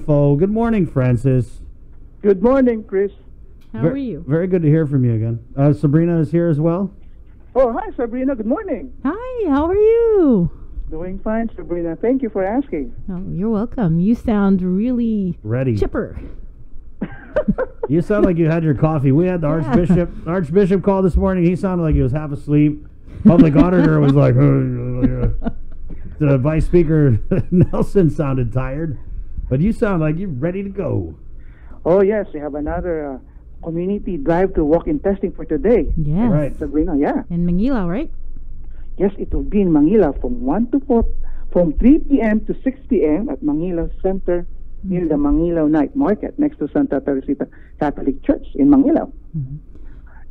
info. Good morning, Francis. Good morning, Chris. How are you? Very good to hear from you again. Sabrina is here as well. Oh, hi, Sabrina. Good morning. Hi, how are you? Doing fine, Sabrina. Thank you for asking. Oh, you're welcome. You sound really Ready. chipper. You sound like you had your coffee. We had the Archbishop call this morning. He sounded like he was half asleep. Public auditor was like, the Vice Speaker Nelson sounded tired. But you sound like you're ready to go. Oh, yes. We have another community drive to walk-in testing for today. Yes. Right. Sabrina, yeah. In Manila, right? Yes, it will be in Manila from 3 p.m. to 6 p.m. at Manila Center near the Manila Night Market next to Santa Teresita Catholic Church in Manila. Mm-hmm.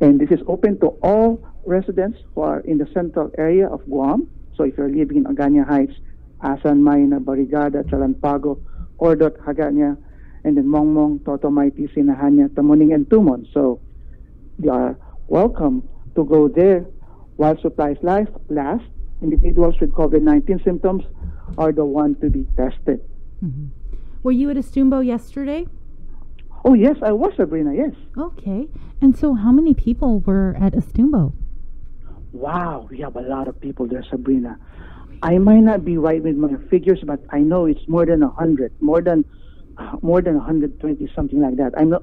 And this is open to all residents who are in the central area of Guam. So if you're living in Agana Heights, Asan, Mayna, Barigada, Chalampago, Ordot, Hagana, and then Mongmong, Totomayti, Sinahanya, Tamuning, and Tumon. So you are welcome to go there while supplies last. Individuals with COVID-19 symptoms are the ones to be tested. Mm-hmm. Were you at Estumbo yesterday? Oh, yes, I was, Sabrina, yes. Okay. And so how many people were at Estumbo? Wow, we have a lot of people there, Sabrina. I might not be right with my figures, but I know it's more than 100, more than 120, something like that. I'm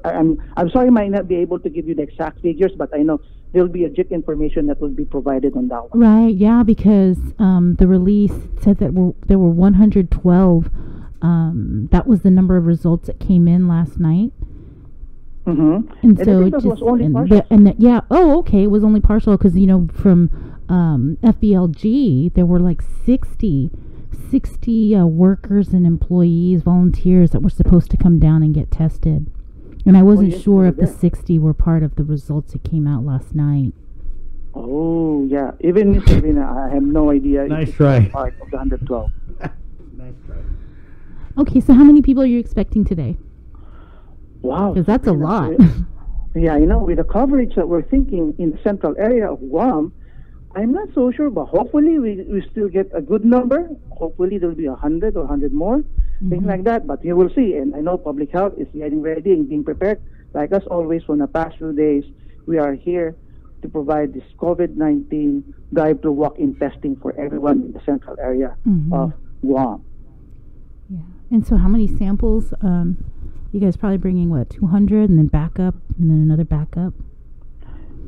sorry, I might not be able to give you the exact figures, but I know there'll be a JIT information that will be provided on that one. Right, yeah, because the release said that there were 112. That was the number of results that came in last night. Mm-hmm. And so I think that was only partial. Okay, it was only partial because, from FBLG, there were like 60 workers and employees, volunteers that were supposed to come down and get tested. And I wasn't sure if the 60 were part of the results that came out last night. Oh, yeah. Even Miss Sabrina, I have no idea. Nice try. Part of the 112. Nice try. Okay, so how many people are you expecting today? Wow. Because that's a lot. Yeah, with the coverage that we're thinking in the central area of Guam, I'm not so sure, but hopefully we still get a good number. Hopefully there'll be 100 or 100 more, things like that. But we will see. And I know public health is getting ready and being prepared. Like us always, for the past few days, we are here to provide this COVID-19 drive-through walk-in testing for everyone in the central area of Guam. Yeah. And so how many samples? You guys probably bringing, 200 and then backup and then another backup?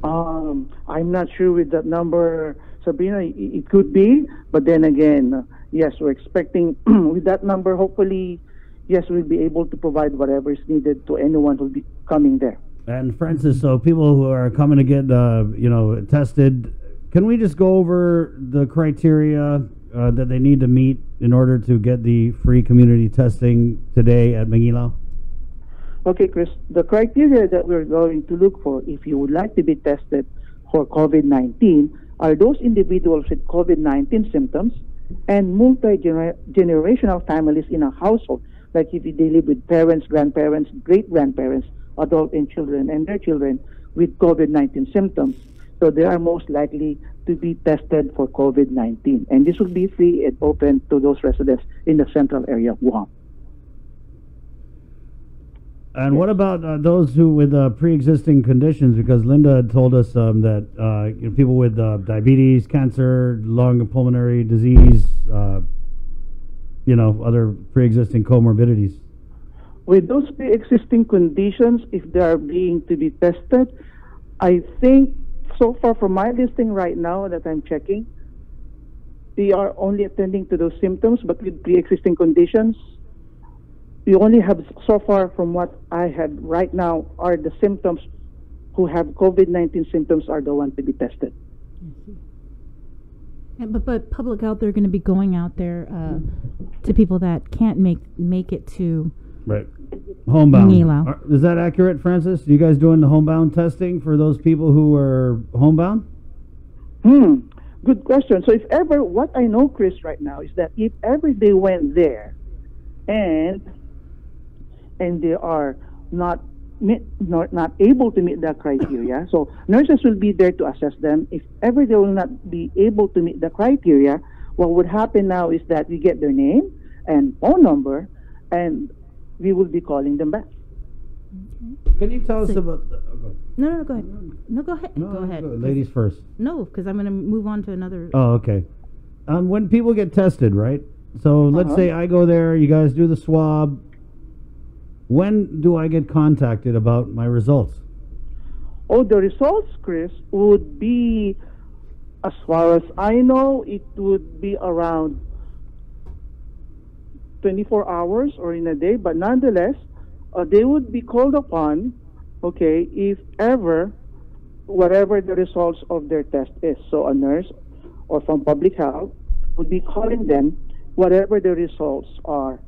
I'm not sure with that number, Sabrina. It could be, but then again, yes, we're expecting with that number, hopefully, yes, we'll be able to provide whatever is needed to anyone who'll be coming there. And Francis, so people who are coming to get, tested, can we just go over the criteria that they need to meet in order to get the free community testing today at Manila? Okay, Chris, the criteria that we're going to look for if you would like to be tested for COVID-19 are those individuals with COVID-19 symptoms and multi-generational families in a household, like if they live with parents, grandparents, great-grandparents, adults and children, and their children with COVID-19 symptoms. So they are most likely to be tested for COVID-19. And this will be free and open to those residents in the central area of Guam. And what about those who with pre-existing conditions? Because Linda had told us that people with diabetes, cancer, lung and pulmonary disease, other pre-existing comorbidities. With those pre-existing conditions, if they are being to be tested, I think so far from my listing right now that I'm checking, we are only attending to those symptoms, but with pre-existing conditions, we only have, so far from what I had right now, are the symptoms who have COVID-19 symptoms are the ones to be tested. But public health, they're going to be going out there to people that can't make it to homebound. Manila. Is that accurate, Francis? Are you guys doing the homebound testing for those people who are homebound? Good question. So if ever, what I know, Chris, right now is that if ever they went there and they are not able to meet that criteria, so nurses will be there to assess them. If ever they will not be able to meet the criteria, what would happen now is that we get their name and phone number, and we will be calling them back. Can you tell us So- about? Go No, go ahead. No, go ahead. No, go ahead. ladies first. No, because I'm going to move on to another. Oh, okay. When people get tested, right? So let's Uh-huh. say I go there, you guys do the swab. When do I get contacted about my results? Oh, the results, Chris, would be, as far as I know, it would be around 24 hours or in a day, but nonetheless, they would be called upon, okay, if ever, whatever the results of their test is. So a nurse or from public health would be calling them whatever the results are.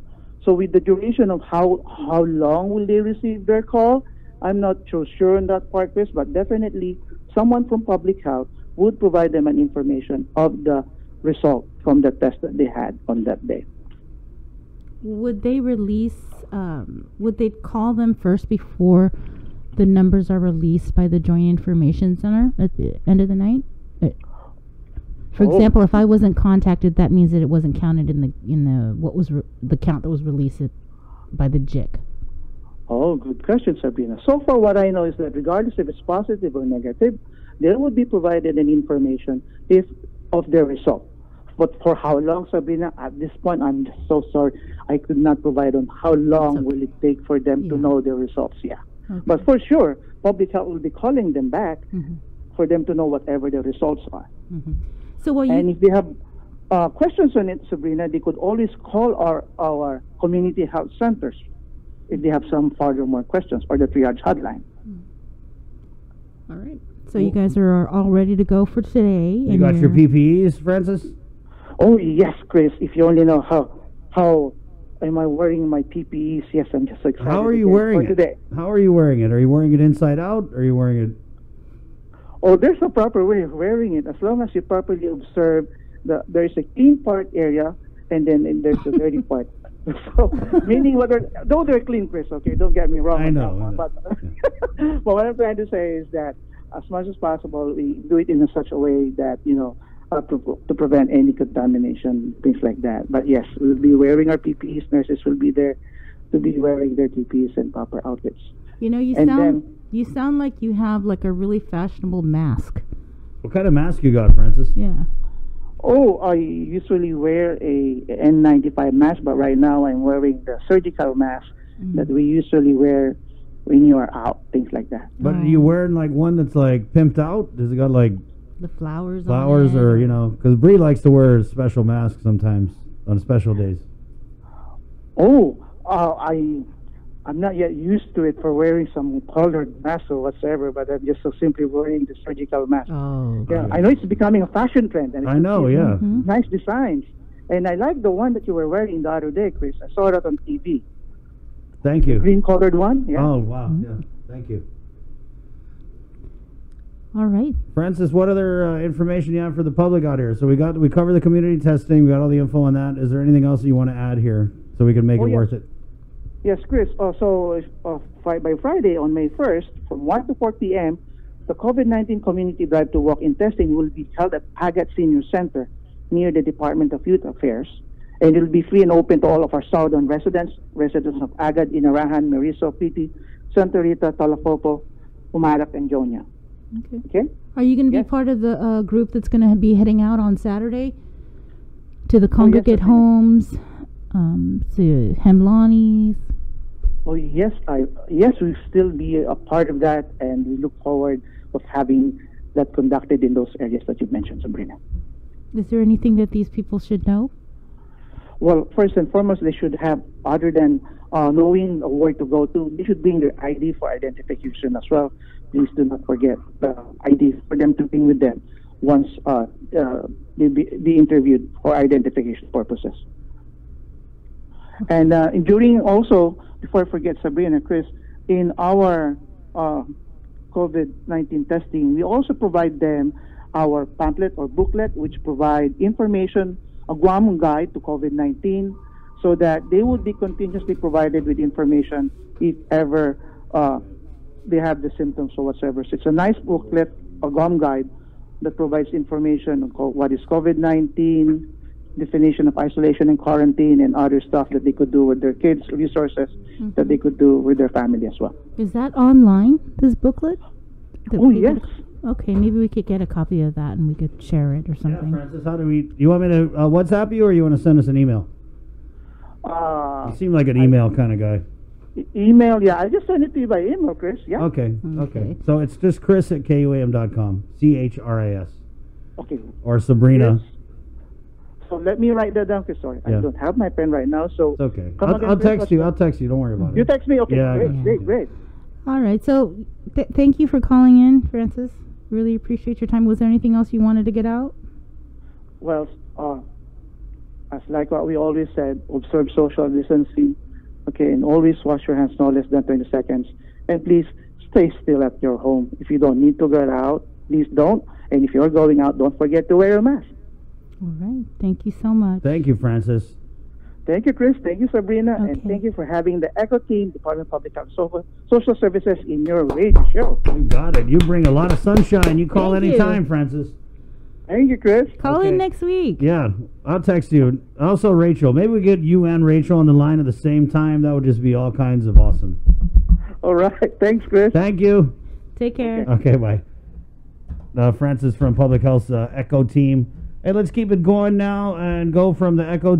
So with the duration of how long will they receive their call, I'm not so sure on that part, Chris, but definitely someone from public health would provide them an information of the result from the test that they had on that day. Would they release, would they call them first before the numbers are released by the Joint Information Center at the end of the night? For Oh. example, if I wasn't contacted, that means that it wasn't counted in the what was the count that was released by the JIC. Oh, good question, Sabrina. So far, what I know is that regardless if it's positive or negative, they would be provided an information of their result. But for how long, Sabrina? At this point, I'm just so sorry. I could not provide on how long okay. will it take for them to Yeah. know their results. Yeah, Okay. but for sure, public health will be calling them back Mhm. for them to know whatever the results are. Mhm. So while And you if they have questions on it, Sabrina, they could always call our community health centers if they have some further more questions, or the triage hotline. all right, so you guys are all ready to go for today. You got your PPEs, Francis? Oh yes, Chris. If you only know how am I wearing my PPEs? Yes, I'm just so excited. How are you today- wearing for it? today? How are you wearing it? Are you wearing it inside out? Or are you wearing it? Oh, there's a proper way of wearing it. As long as you properly observe there is a clean part area, and then there's a dirty part. So, meaning though they're clean, Chris. Okay, don't get me wrong. I on know, that one, I but but what I'm trying to say is that as much as possible, we do it in such a way that to prevent any contamination, things like that. But yes, we'll be wearing our PPEs. Nurses will be there to be wearing their PPEs and proper outfits. You know, you And sound like you have like a really fashionable mask. What kind of mask you got, Francis? Yeah. Oh, I usually wear a N95 mask, but right now I'm wearing the surgical mask that we usually wear when you are out, things like that. But are you wearing like one that's like pimped out? Does it got like The flowers. flowers, on it. or because Bree likes to wear a special mask sometimes on special days. Oh, I'm not yet used to it for wearing some colored mask or whatsoever, but I'm just so simply wearing the surgical mask. Oh. Yeah, I know it's becoming a fashion trend. And I know, it's yeah. Mhm. nice designs. And I like the one that you were wearing the other day, Chris. I saw that on TV. Thank you. Green colored one. Yeah. Oh, wow. Yeah. Thank you. All right. Francis, what other information you have for the public out here? So we covered the community testing. We got all the info on that. Is there anything else that you want to add here so we can make it yes. worth it? Yes, Chris. By Friday on May 1st, from 1 to 4 p.m., the COVID-19 Community Drive to Walk-in Testing will be held at Agat Senior Center near the Department of Youth Affairs. And it will be free and open to all of our southern residents of Agat, Inarahan, Meriso, Piti, Santa Rita, Talapopo, Umarak, and Jonia. Okay. Okay? Are you going to be Yes. part of the group that's going to be heading out on Saturday to the congregate Sabrina. homes, to Hemlani's? Oh yes, we'll still be a part of that, and we look forward of having that conducted in those areas that you mentioned, Sabrina. Is there anything that these people should know? Well, first and foremost, they should have, other than knowing where to go to, they should bring their ID for identification as well. Please do not forget the ID for them to bring with them once they be interviewed for identification purposes. And during also, before I forget, Sabrina, Chris, in our COVID-19 testing, we also provide them our pamphlet or booklet, which provide information, a Guam guide to COVID-19, so that they would be continuously provided with information if ever they have the symptoms or whatsoever. So it's a nice booklet, a Guam guide, that provides information on what is COVID-19, definition of isolation and quarantine and other stuff that they could do with their kids, resources that they could do with their family as well. Is that online, this booklet? Oh, yes. Okay, maybe we could get a copy of that and we could share it or Yeah, something. Francis, how do we... You want me to WhatsApp you, or you want to send us an email? You seem like an email kind of guy. Email, yeah. I just send it to you by email, Chris. Yeah. Okay. So it's just Chris@KUAM.com. CHRIS. Okay. Or Sabrina. Chris. So let me write that down, Chris. Sorry, Yeah. I don't have my pen right now. So It's okay. Come again, I'll Chris, text you. I'll text you. Don't worry about you it. text me. Okay. Yeah, I got you. Great. All right, so thank you for calling in, Francis. Really appreciate your time. Was there anything else you wanted to get out? Well, as like what we always said, observe social distancing. Okay, and always wash your hands no less than 20 seconds. And please stay still at your home. If you don't need to get out, please don't. And if you're going out, don't forget to wear a mask. All right, thank you so much. Thank you, Francis. Thank you, Chris. Thank you, Sabrina. Okay. And thank you for having the ECHO team, Department of Public Health Social Services, in your radio show. You got it. You bring a lot of sunshine. You call Thank you. anytime, Francis. Thank you, Chris. Call in next week. Yeah, I'll text you. Also, Rachel, maybe we get you and Rachel on the line at the same time. That would just be all kinds of awesome. All right. Thanks, Chris. Thank you. Take care. Okay, bye. Francis from Public Health's ECHO team. Hey, let's keep it going now and go from the ECHO